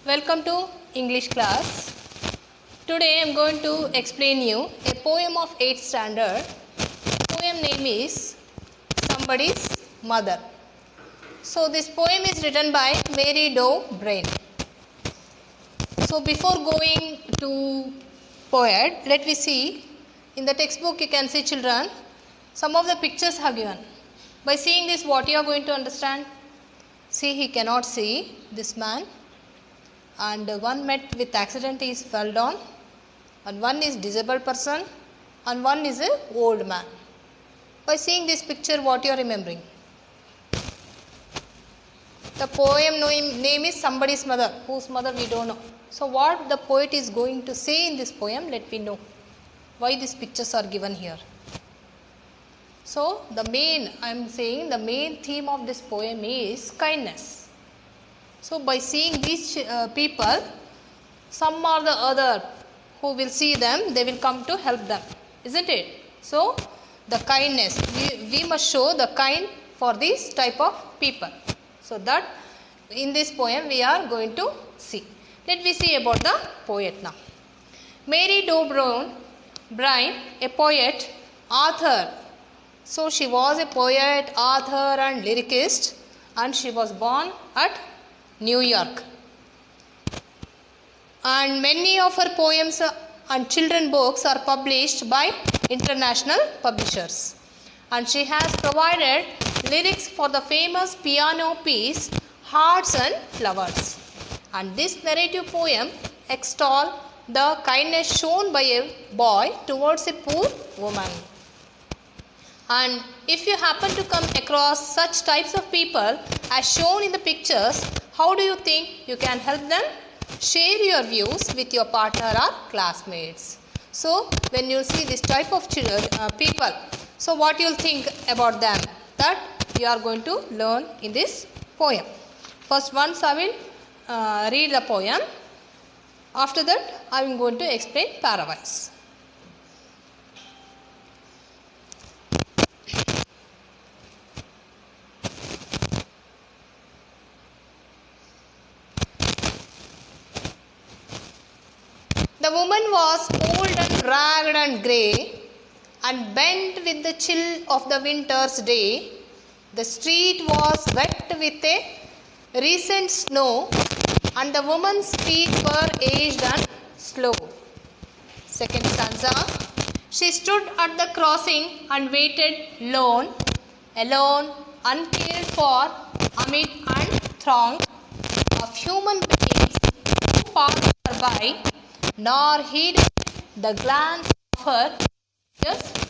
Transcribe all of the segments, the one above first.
Welcome to English class. Today I am going to explain you a poem of 8th standard. Poem name is Somebody's Mother. So this poem is written by Mary Doe Brain. So before going to poet, let me see. In the textbook you can see, children, some of the pictures are given. By seeing this, what you are going to understand? See, he cannot see, this man, and one met with accident, he fell down, and one is disabled person, and one is a old man. By seeing this picture, what you are remembering? The poem name is Somebody's Mother. Whose mother we don't know. So what the poet is going to say in this poem, let me know. Why these pictures are given here. So the main theme of this poem is kindness. So by seeing these people, some or the other who will see them, they will come to help them, isn't it? So the kindness, we must show the kind for this type of people. So that in this poem we are going to see. Let me see about the poet now. Mary Doe Brain, a poet, author. So she was a poet, author and lyricist, and she was born at New York. And many of her poems and children books are published by international publishers. And she has provided lyrics for the famous piano piece Hearts and Flowers. And this narrative poem extols the kindness shown by a boy towards a poor woman. And if you happen to come across such types of people as shown in the pictures, how do you think you can help them? Share your views with your partner or classmates. So when you see this type of people, so what you will think about them? That you are going to learn in this poem. First once I will read the poem. After that I am going to explain parawise. The woman was old and ragged and grey, and bent with the chill of the winter's day. The street was wet with a recent snow, and the woman's feet were aged and slow. Second stanza. She stood at the crossing and waited alone, uncared for, amid and throng of human beings who passed her by, nor heeded the glance of her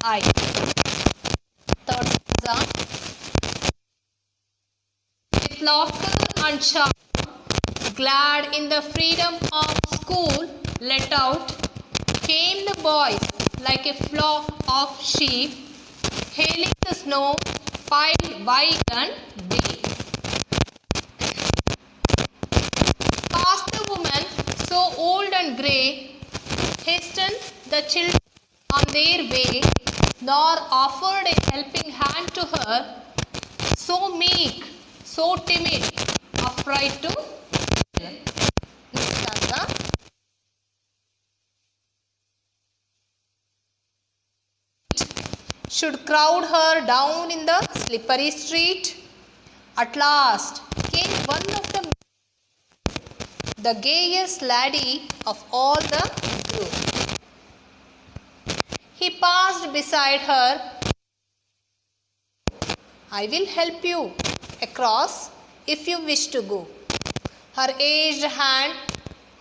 eye. Third stanza. With laughter and shout, glad in the freedom of school let out, came the boys like a flock of sheep, hailing the snow piled wide and deep. Past the woman so old and grey, hastened the children on their way, nor offered a helping hand to her, so meek, so timid, upright to should crowd her down in the slippery street. At last came one of the gayest laddie of all the group. He passed beside her. I will help you across if you wish to go. Her aged hand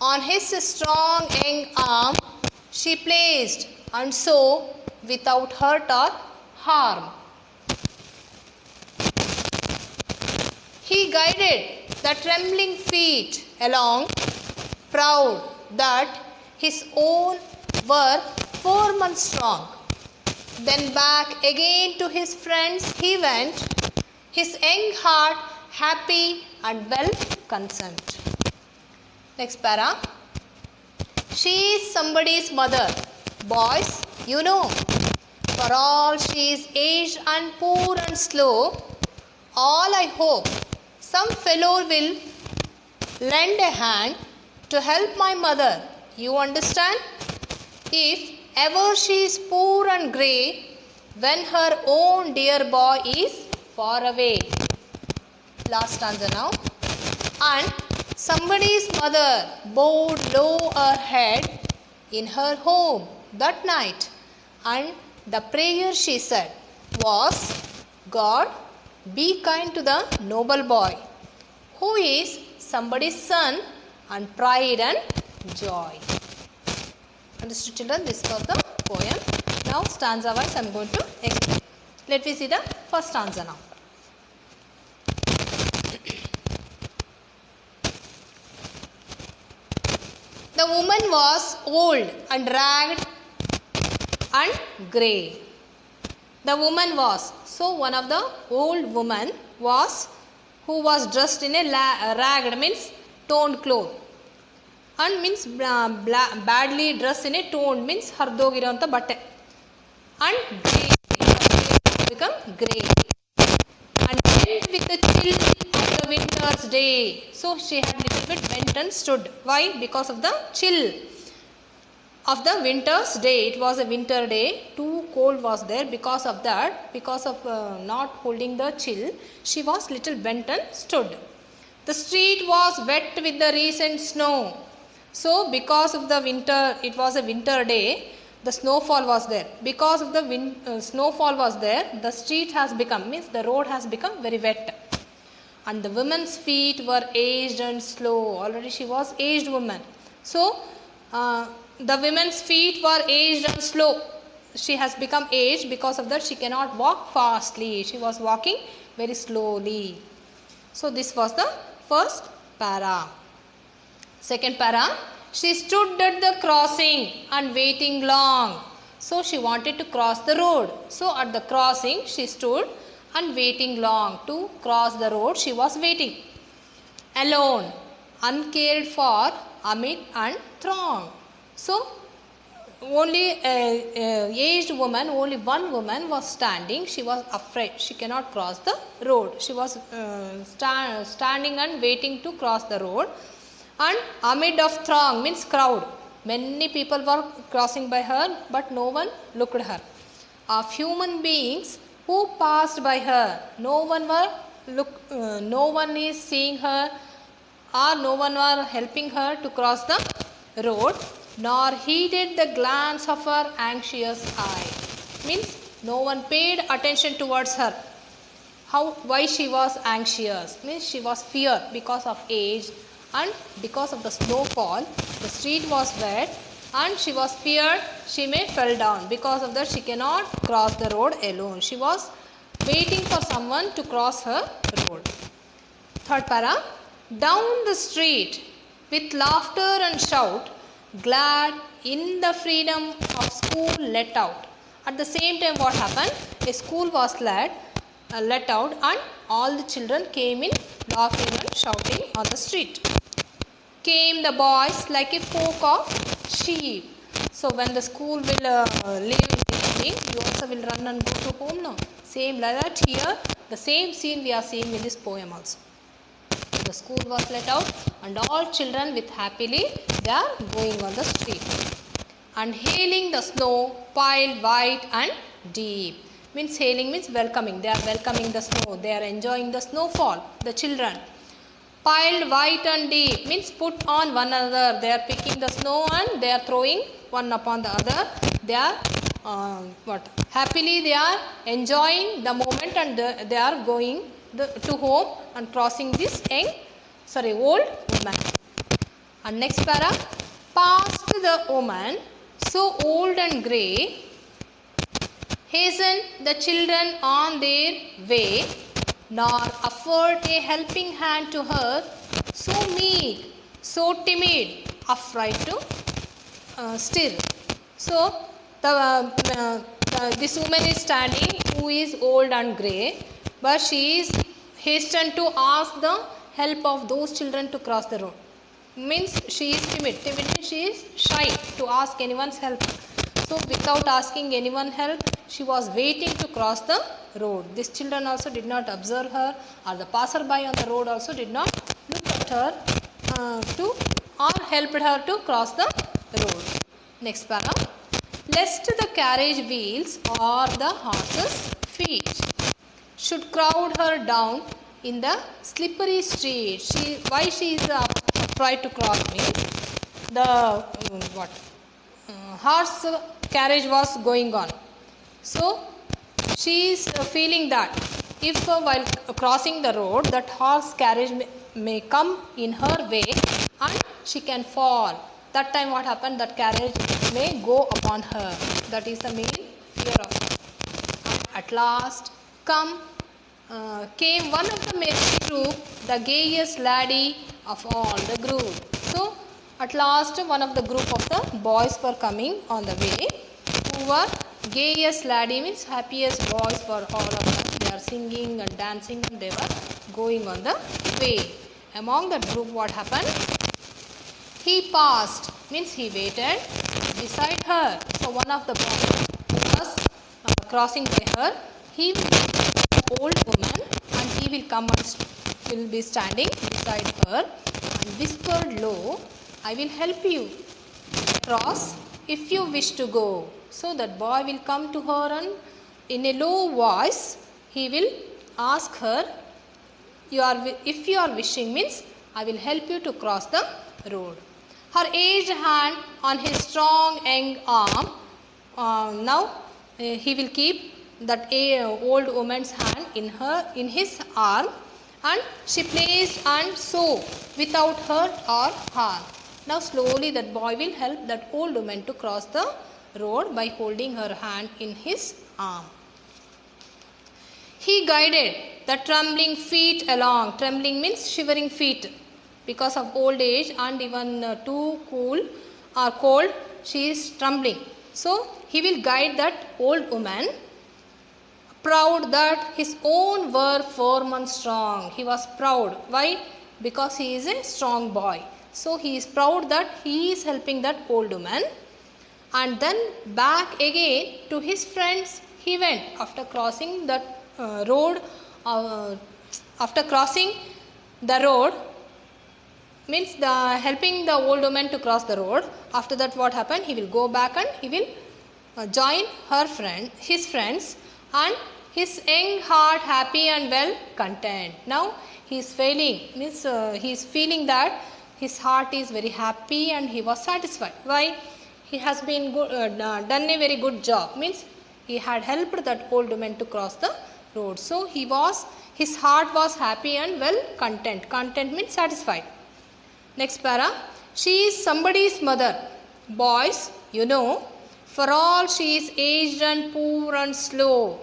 on his strong young arm she placed, and so without hurt or harm, he guided the trembling feet along, proud that his own were 4 months strong. Then back again to his friends he went, his young heart happy and well content. Next para. She is somebody's mother. Boys, you know, for all she is aged and poor and slow, all I hope some fellow will lend a hand to help my mother. You understand? If ever she is poor and grey, when her own dear boy is far away. Last stanza now. And somebody's mother bowed low her head in her home that night, and the prayer she said was, God, be kind to the noble boy, who is somebody's son and pride and joy. Understood, children? This was the poem. Now stanza wise I am going to explain. Let me see the first stanza now. The woman was old and ragged and grey. The woman was, so one of the old woman was, who was dressed in a ragged means toned cloth, and means badly dressed in a toned means hardogiranta batte, and grey become grey, and bent with the chill of the winter's day. So she had little bit bent and stood. Why? Because of the chill of the winter's day. It was a winter day, too cold was there. Because of that, because of not holding the chill, she was little bent and stood. The street was wet with the recent snow. So because of the winter, it was a winter day, the snowfall was there. Because of the snowfall was there, the street has become, means the road has become very wet. And the woman's feet were aged and slow. Already she was aged woman. So the women's feet were aged and slow. She has become aged. Because of that, she cannot walk fastly. She was walking very slowly. So this was the first para. Second para, she stood at the crossing and waiting long. So she wanted to cross the road. So at the crossing she stood and waiting long. To cross the road she was waiting. Alone, uncared for, amid and throng. So only aged woman, only one woman was standing. She was afraid. She cannot cross the road. She was standing and waiting to cross the road. And amid of throng means crowd. Many people were crossing by her, but no one looked at her. Of human beings who passed by her, no one is seeing her, or no one were helping her to cross the road, nor heeded the glance of her anxious eye. Means no one paid attention towards her. Why she was anxious? Means she was feared because of age and because of the snowfall. The street was wet and she was feared she may fall down. Because of that she cannot cross the road alone. She was waiting for someone to cross her road. Third para, down the street with laughter and shout, glad in the freedom of school let out. At the same time what happened? A school was let out and all the children came in laughing and shouting on the street. Came the boys like a flock of sheep. So when the school will leave in the evening, you also will run and go to home now. Same like that here, the same scene we are seeing in this poem also. The school was let out and all children with happily they are going on the street. And hailing the snow piled white and deep. Means hailing means welcoming. They are welcoming the snow. They are enjoying the snowfall. The children. Piled white and deep means put on one another. They are picking the snow and they are throwing one upon the other. They are happily they are enjoying the moment and they are going to home and crossing this old woman. And next para, past the woman so old and grey, hasten the children on their way, nor afford a helping hand to her, so meek, so timid, afraid to stir. So this woman is standing who is old and grey, but she is hastened to ask the help of those children to cross the road. Means she is timid. Timid means she is shy to ask anyone's help. So without asking anyone help, she was waiting to cross the road. These children also did not observe her, or the passerby on the road also did not look at her to or helped her to cross the road. Next para. Lest the carriage wheels or the horse's feet should crowd her down in the slippery street. Why she is afraid to cross means the horse carriage was going on. So she is feeling that if while crossing the road that horse carriage may come in her way and she can fall. That time what happened, that carriage may go upon her. That is the main fear of her. At last came one of the merry troop, the gayest laddie of all the group. So at last one of the group of the boys were coming on the way, who were gayest laddie means happiest boys for all of them. They are singing and dancing and they were going on the way. Among that group what happened? He passed means he waited beside her. So one of the boys who was crossing by her, he will be an old woman and he will come and will be standing beside her and whispered low, I will help you cross if you wish to go. So that boy will come to her and in a low voice he will ask her, if you are wishing means I will help you to cross the road. Her aged hand on his strong young arm. Now he will keep that old woman's hand in his arm, and she placed and so without hurt or harm. Now slowly that boy will help that old woman to cross the road by holding her hand in his arm. He guided the trembling feet along. Trembling means shivering feet. Because of old age and even too cool or cold, she is trembling. So he will guide that old woman, proud that his own were firm and strong. He was proud. Why? Because he is a strong boy. So he is proud that he is helping that old woman. And then back again to his friends he went after crossing that road. After crossing the road, means helping the old woman to cross the road. After that what happened? He will go back and he will join his friends, and his young heart happy and well content. Now he is means he is feeling that his heart is very happy and he was satisfied. Why? He has been done a very good job, means he had helped that old woman to cross the road. So his heart was happy and well content. Content means satisfied. Next para. She is somebody's mother. Boys, you know, for all she is aged and poor and slow.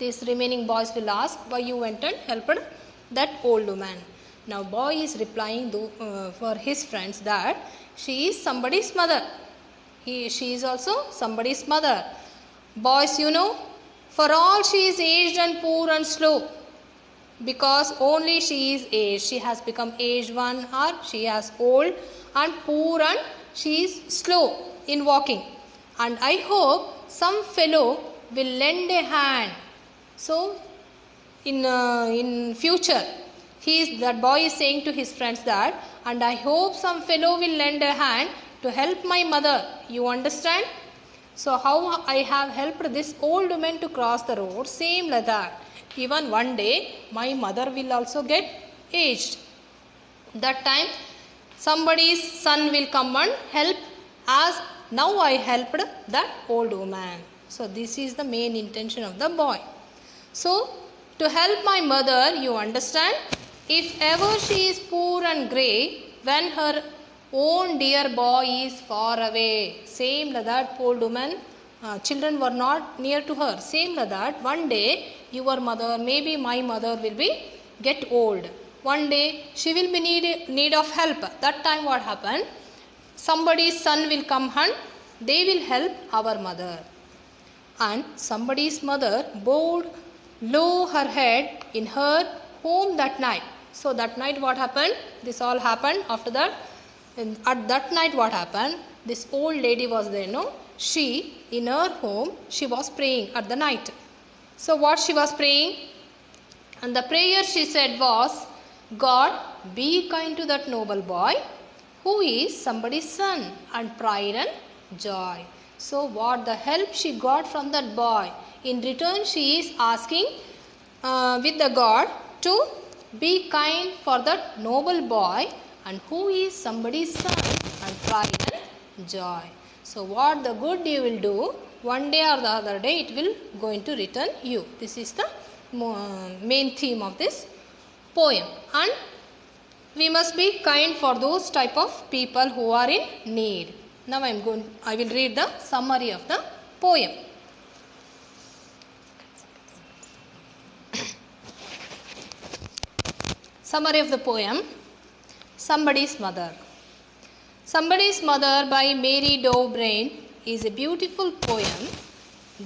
These remaining boys will ask why you went and helped that old woman. Now boy is replying for his friends that she is somebody's mother. She is also somebody's mother. Boys, you know, for all she is aged and poor and slow. Because only she is aged. She has become aged one, or she has old and poor and she is slow in walking. And I hope some fellow will lend a hand. So in future, that boy is saying to his friends that, and I hope some fellow will lend a hand to help my mother. You understand? So how I have helped this old woman to cross the road, same like that. Even one day my mother will also get aged. That time somebody's son will come and help, as now I helped that old woman. So this is the main intention of the boy. So to help my mother, you understand, if ever she is poor and grey, when her own dear boy is far away. Same like that old woman, children were not near to her. Same like that, one day your mother, maybe my mother will be get old. One day she will be need of help. That time what happened? Somebody's son will come and they will help our mother. And somebody's mother bowed low her head in her home that night. So that night what happened? This all happened after that. And at that night what happened? This old lady was there, no? She, in her home, she was praying at the night. So what she was praying? And the prayer she said was, God, be kind to that noble boy who is somebody's son, and pride and joy. So what the help she got from that boy? In return she is asking with the God to be kind for that noble boy, and who is somebody's son, and pride and joy. So what the good you will do, one day or the other day it will going to return you. This is the main theme of this poem. And we must be kind for those type of people who are in need. Now I will read the summary of the poem. Summary of the poem. Somebody's Mother. Somebody's Mother by Mary Doe Brain is a beautiful poem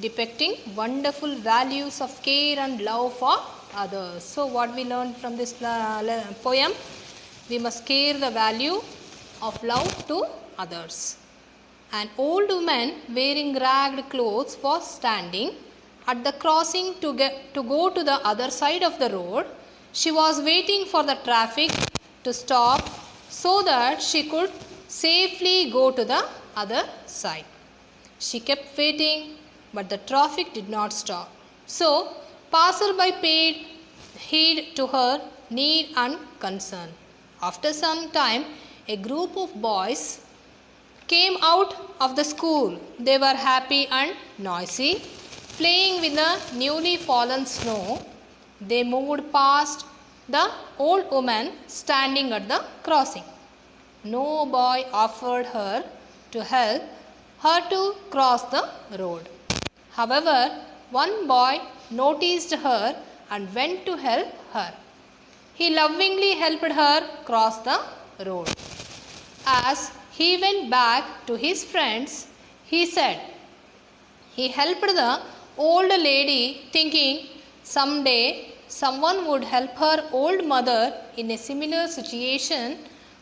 depicting wonderful values of care and love for others. So what we learned from this poem? We must care the value of love to others. An old woman wearing ragged clothes was standing at the crossing to go to the other side of the road. She was waiting for the traffic to stop so that she could safely go to the other side. She kept waiting, but the traffic did not stop. So, passerby paid heed to her need and concern. After some time, a group of boys came out of the school. They were happy and noisy, playing with the newly fallen snow. They moved past the old woman standing at the crossing. No boy offered her to help her to cross the road. However, one boy noticed her and went to help her. He lovingly helped her cross the road. As he went back to his friends, he said, he helped the old lady thinking someday someone would help her old mother in a similar situation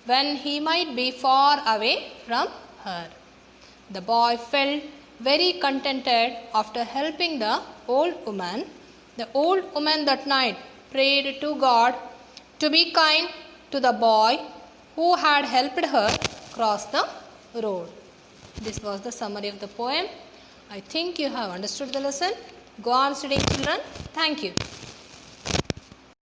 when he might be far away from her. The boy felt very contented after helping the old woman. The old woman that night prayed to God to be kind to the boy who had helped her cross the road. This was the summary of the poem. I think you have understood the lesson. Go on studying, children. Thank you.